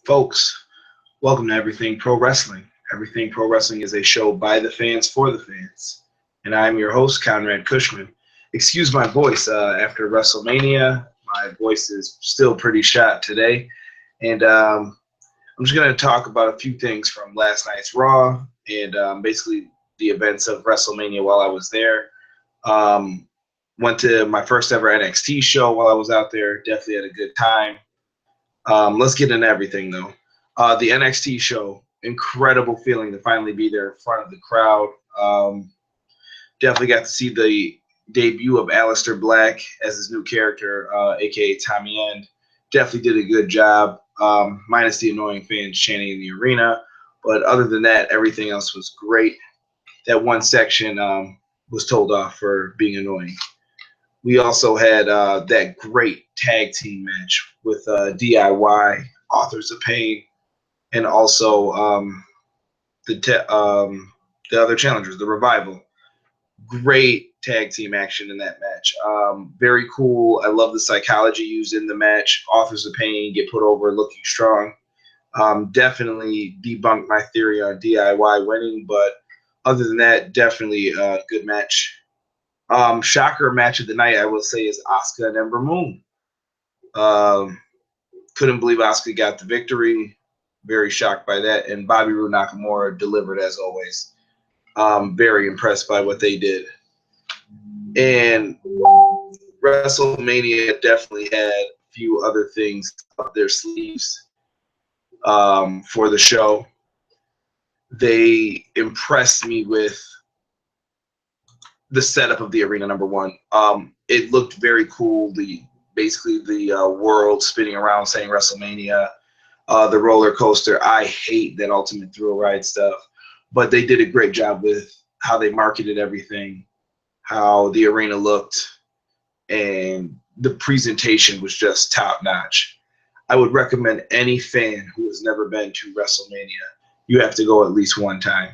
Folks, welcome to Everything Pro Wrestling. Everything Pro Wrestling is a show by the fans for the fans. And I'm your host, Conrad Cushman. Excuse my voice after WrestleMania. My voice is still pretty shot today. And I'm just going to talk about a few things from last night's Raw and basically the events of WrestleMania while I was there. Went to my first ever NXT show while I was out there. Definitely had a good time. Let's get into everything, though. The NXT show, incredible feeling to finally be there in front of the crowd. Definitely got to see the debut of Aleister Black as his new character, a.k.a. Tommy End. Definitely did a good job, minus the annoying fans chanting in the arena. But other than that, everything else was great. That one section was told off for being annoying. We also had that great tag team match with DIY, Authors of Pain, and also the other challengers, the Revival. Great tag team action in that match. Very cool. I love the psychology used in the match. Authors of Pain get put over looking strong. Definitely debunked my theory on DIY winning, but other than that, definitely a good match. Shocker match of the night, I will say, is Asuka and Ember Moon. Couldn't believe Asuka got the victory. Very shocked by that. And Bobby Roode Nakamura delivered as always. Very impressed by what they did. And WrestleMania definitely had a few other things up their sleeves for the show. They impressed me with the setup of the arena, number one. It looked very cool. Basically the world spinning around saying WrestleMania, the roller coaster. I hate that Ultimate Thrill Ride stuff, but they did a great job with how they marketed everything, how the arena looked, and the presentation was just top notch. I would recommend any fan who has never been to WrestleMania, you have to go at least one time.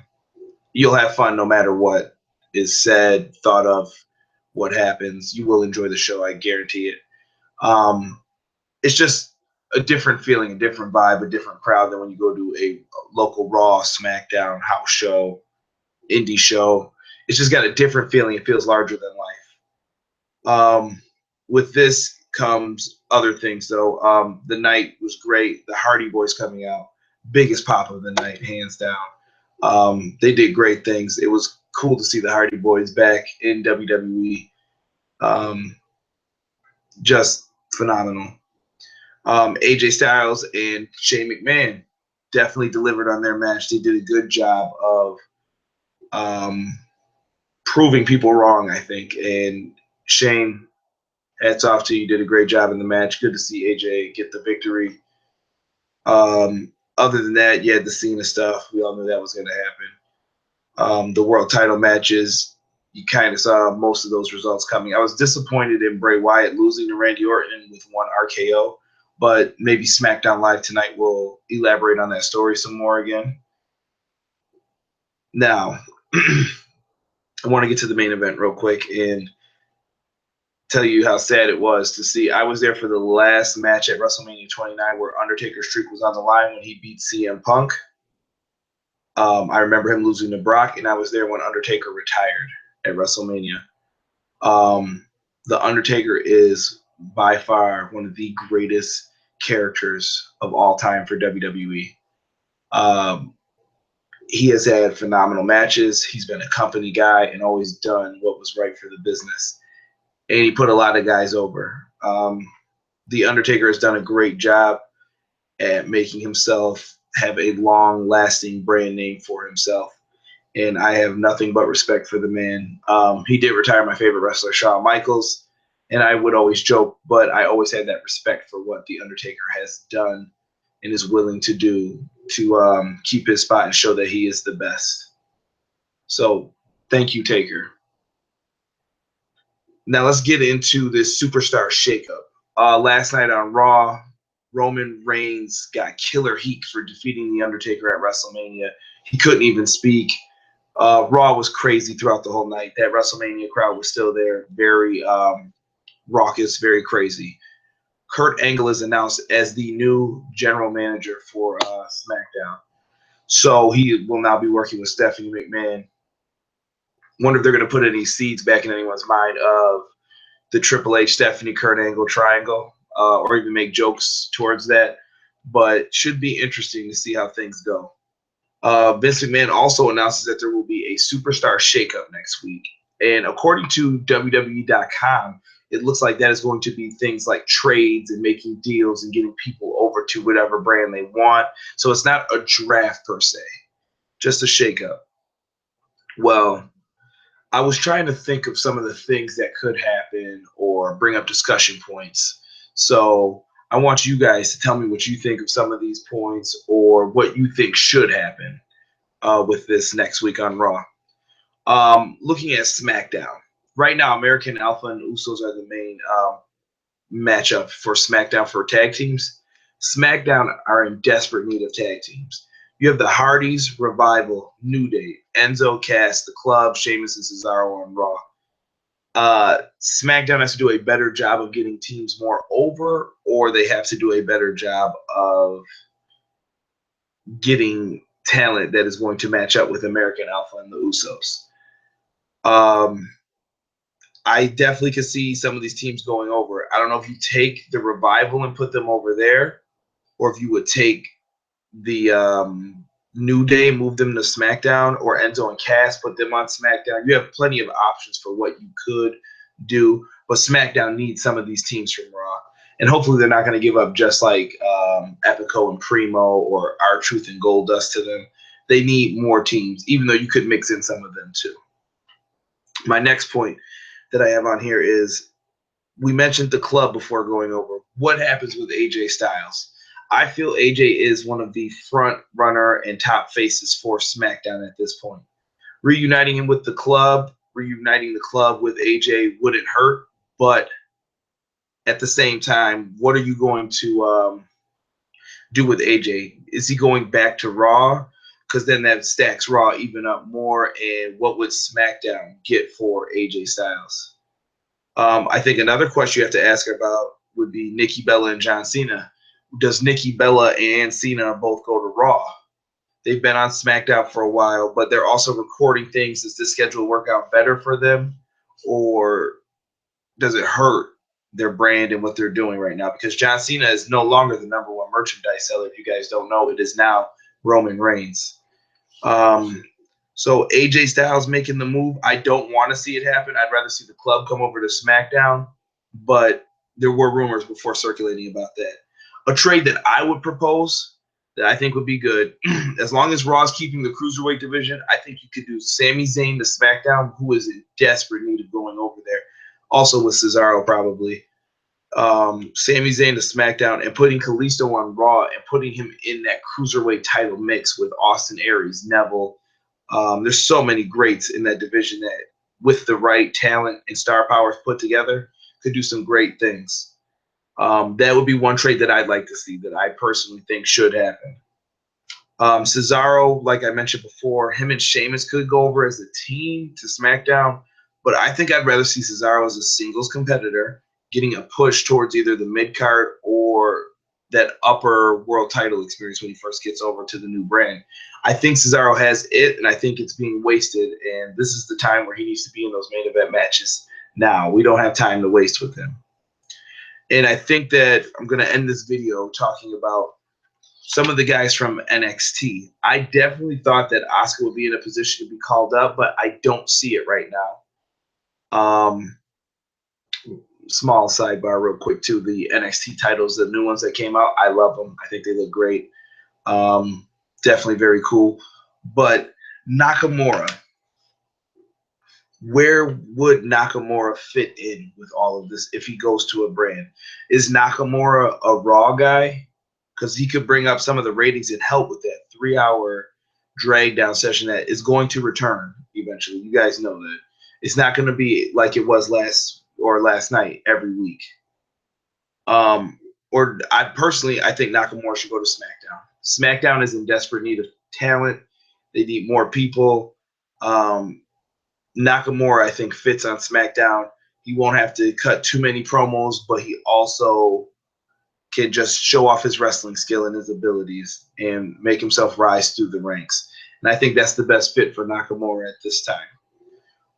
You'll have fun no matter what is said, thought of, what happens. You will enjoy the show, I guarantee it. It's just a different feeling, a different vibe, a different crowd than when you go to a local Raw, SmackDown, house show, indie show. It's just got a different feeling. It feels larger than life. With this comes other things, though. The night was great. The Hardy Boys coming out, biggest pop of the night, hands down. They did great things. It was cool to see the Hardy Boys back in WWE. Just phenomenal. AJ Styles and Shane McMahon definitely delivered on their match. They did a good job of proving people wrong, I think. And Shane, hats off to you. You did a great job in the match. Good to see AJ get the victory. Other than that, you had the Cena stuff. We all knew that was going to happen. The world title matches, you kind of saw most of those results coming. I was disappointed in Bray Wyatt losing to Randy Orton with one RKO, but maybe SmackDown Live tonight will elaborate on that story some more again. Now, I want to get to the main event real quick and tell you how sad it was to see. I was there for the last match at WrestleMania 29 where Undertaker's streak was on the line when he beat CM Punk. I remember him losing to Brock, and I was there when Undertaker retired at WrestleMania. The Undertaker is by far one of the greatest characters of all time for WWE. He has had phenomenal matches. He's been a company guy and always done what was right for the business. And he put a lot of guys over. The Undertaker has done a great job at making himself have a long-lasting brand name for himself. And I have nothing but respect for the man. He did retire my favorite wrestler, Shawn Michaels, and I would always joke, but I always had that respect for what The Undertaker has done and is willing to do to keep his spot and show that he is the best. So thank you, Taker. Now let's get into this superstar shakeup. Last night on Raw, Roman Reigns got killer heat for defeating The Undertaker at WrestleMania. He couldn't even speak. Raw was crazy throughout the whole night. That WrestleMania crowd was still there, very raucous, very crazy. Kurt Angle is announced as the new general manager for SmackDown. So he will now be working with Stephanie McMahon. Wonder if they're going to put any seeds back in anyone's mind of the Triple H, Stephanie, Kurt Angle triangle, or even make jokes towards that. But should be interesting to see how things go. Vince McMahon also announces that there will be a superstar shakeup next week. And according to WWE.com, it looks like that is going to be things like trades and making deals and getting people over to whatever brand they want. So it's not a draft per se, just a shakeup. Well, I was trying to think of some of the things that could happen or bring up discussion points. So I want you guys to tell me what you think of some of these points or what you think should happen with this next week on Raw. Looking at SmackDown. Right now, American Alpha and Usos are the main matchup for SmackDown for tag teams. SmackDown are in desperate need of tag teams. You have the Hardys, Revival, New Day, Enzo, Cass, The Club, Sheamus, and Cesaro on Raw. SmackDown has to do a better job of getting teams more over, or they have to do a better job of getting talent that is going to match up with American Alpha and the Usos. I definitely could see some of these teams going over. I don't know if you take the Revival and put them over there, or if you would take the New Day, move them to SmackDown, or Enzo and Cass, put them on SmackDown. You have plenty of options for what you could do, but SmackDown needs some of these teams from Raw. And hopefully they're not going to give up just like Epico and Primo or R-Truth and Goldust to them. They need more teams, even though you could mix in some of them too. My next point that I have on here is we mentioned the Club before going over. What happens with AJ Styles? I feel AJ is one of the front runner and top faces for SmackDown at this point. Reuniting him with the Club, reuniting the Club with AJ wouldn't hurt, but at the same time, what are you going to do with AJ? Is he going back to Raw? Because then that stacks Raw even up more. And what would SmackDown get for AJ Styles? I think another question you have to ask about would be Nikki Bella and John Cena. Does Nikki Bella and Cena both go to Raw? They've been on SmackDown for a while, but they're also recording things. Does this schedule work out better for them, or does it hurt their brand and what they're doing right now? Because John Cena is no longer the number one merchandise seller. If you guys don't know, it is now Roman Reigns. So AJ Styles making the move, I don't want to see it happen. I'd rather see the Club come over to SmackDown, but there were rumors before circulating about that. A trade that I would propose that I think would be good, as long as Raw's keeping the Cruiserweight division, I think you could do Sami Zayn to SmackDown, who is in desperate need of going over there. Also with Cesaro probably. Sami Zayn to SmackDown and putting Kalisto on Raw and putting him in that Cruiserweight title mix with Austin Aries, Neville. There's so many greats in that division that with the right talent and star powers put together could do some great things. That would be one trade that I'd like to see that I personally think should happen. Cesaro, like I mentioned before, him and Sheamus could go over as a team to SmackDown, but I think I'd rather see Cesaro as a singles competitor getting a push towards either the mid-card or that upper world title experience when he first gets over to the new brand. I think Cesaro has it, and I think it's being wasted, and this is the time where he needs to be in those main event matches now. We don't have time to waste with him. And I think that I'm going to end this video talking about some of the guys from NXT. I definitely thought that Asuka would be in a position to be called up, but I don't see it right now. Small sidebar real quick too. The NXT titles, the new ones that came out, I love them. I think they look great. Definitely very cool. But Nakamura, where would Nakamura fit in with all of this if he goes to a brand? Is Nakamura a Raw guy? Because he could bring up some of the ratings and help with that 3-hour drag down session that is going to return eventually. You guys know that. It's not going to be like it was last night every week. Or I think Nakamura should go to SmackDown. SmackDown is in desperate need of talent. They need more people. Nakamura, I think, fits on SmackDown. He won't have to cut too many promos, but he also can just show off his wrestling skill and his abilities and make himself rise through the ranks. And I think that's the best fit for Nakamura at this time.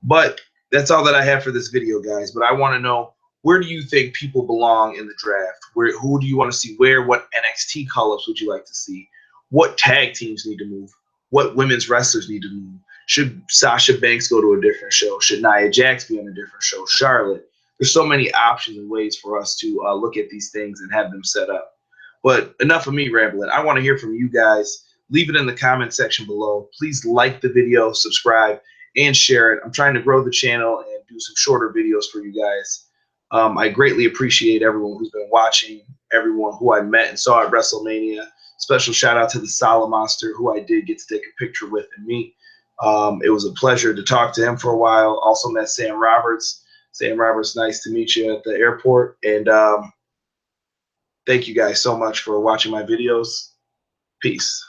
But that's all that I have for this video, guys. But I want to know, where do you think people belong in the draft? Who do you want to see where? What NXT call-ups would you like to see? What tag teams need to move? What women's wrestlers need to move? Should Sasha Banks go to a different show? Should Nia Jax be on a different show? Charlotte? There's so many options and ways for us to look at these things and have them set up. But enough of me rambling. I want to hear from you guys. Leave it in the comment section below. Please like the video, subscribe, and share it. I'm trying to grow the channel and do some shorter videos for you guys. I greatly appreciate everyone who's been watching, everyone who I met and saw at WrestleMania. Special shout out to the Solid Monster, who I did get to take a picture with and meet. It was a pleasure to talk to him for a while. Also met Sam Roberts. Sam Roberts, nice to meet you at the airport. And thank you guys so much for watching my videos. Peace.